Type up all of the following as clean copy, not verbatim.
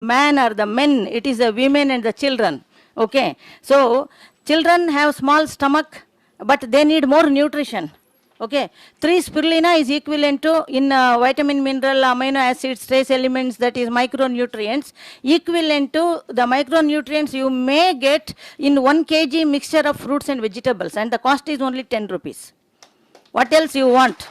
man or the men, it is the women and the children. Okay, so children have small stomach, but they need more nutrition. Okay, 3 spirulina is equivalent to in vitamin, mineral, amino acids, trace elements, that is micronutrients, equivalent to the micronutrients you may get in 1 kg mixture of fruits and vegetables, and the cost is only 10 rupees. What else you want?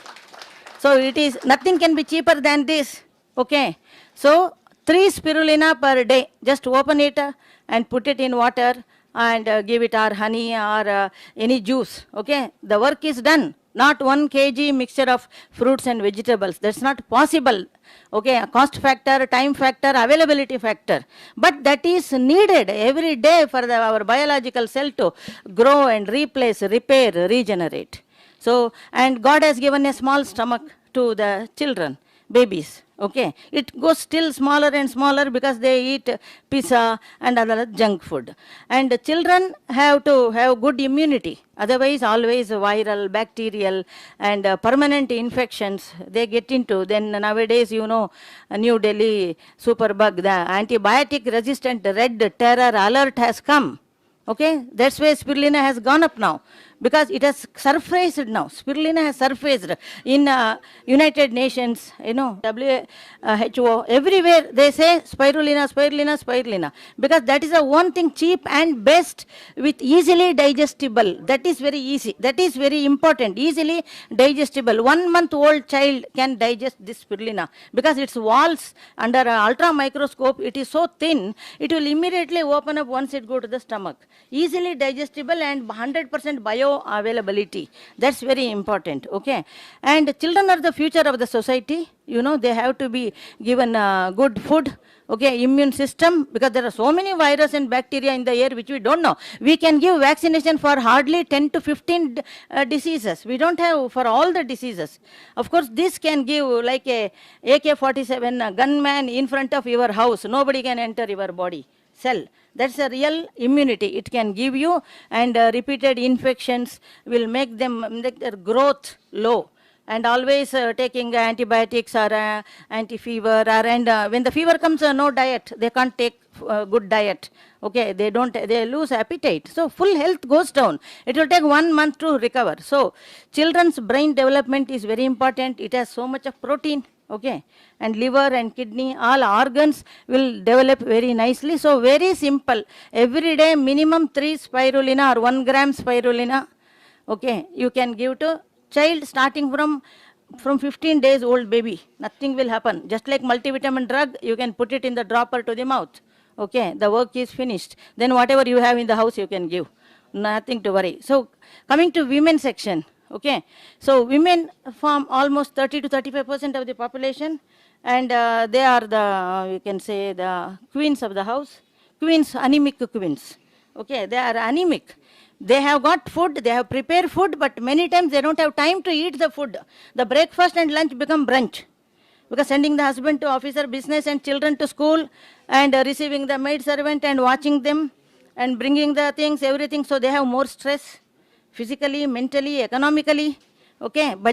So it is, nothing can be cheaper than this. Okay, so 3 spirulina per day, just open it and put it in water and give it or honey or any juice. Okay, the work is done. Not 1 kg mixture of fruits and vegetables, that's not possible. Okay, cost factor, time factor, availability factor, but that is needed every day for our biological cell to grow and replace, repair, regenerate. So, and God has given a small stomach to the children, babies. Okay, it goes still smaller and smaller because they eat pizza and other junk food. And children have to have good immunity. Otherwise, always viral, bacterial, and permanent infections they get into. Then nowadays, you know, New Delhi superbug, the antibiotic resistant red terror alert has come. Okay, that's why spirulina has gone up now, because it has surfaced now. Spirulina has surfaced in United Nations, you know, WHO, everywhere they say spirulina, spirulina, spirulina, because that is the one thing cheap and best with easily digestible. That is very easy. That is very important. Easily digestible. 1 month old child can digest this spirulina because its walls under ultra microscope, it is so thin, it will immediately open up once it go to the stomach. Easily digestible and 100% bioavailability. That's very important. Okay, and children are the future of the society. You know, they have to be given good food. Okay, immune system, because there are so many virus and bacteria in the air which we don't know. We can give vaccination for hardly 10 to 15 diseases. We don't have for all the diseases. Of course, this can give like a AK-47 gunman in front of your house. Nobody can enter your body cell. That's a real immunity it can give you, and repeated infections will make their growth low. And always taking antibiotics or anti-fever, or and when the fever comes, no diet, they can't take good diet. Okay, they lose appetite. So full health goes down. It will take 1 month to recover. So children's brain development is very important. It has so much of protein. Okay, and liver and kidney, all organs will develop very nicely. So very simple. Every day minimum 3 spirulina or 1 gram spirulina. Okay, you can give to child starting from 15 days old baby. Nothing will happen. Just like multivitamin drug, you can put it in the dropper to the mouth. Okay, the work is finished. Then whatever you have in the house, you can give. Nothing to worry. So coming to women section. Okay, so women form almost 30 to 35% of the population, and they are the, you can say, the queens of the house. Queens, anemic queens. Okay, they are anemic. They have got food, they have prepared food, but many times they don't have time to eat the food. The breakfast and lunch become brunch, because sending the husband to office or business and children to school, and receiving the maid servant and watching them and bringing the things, everything. So they have more stress physically, mentally, economically. Okay, but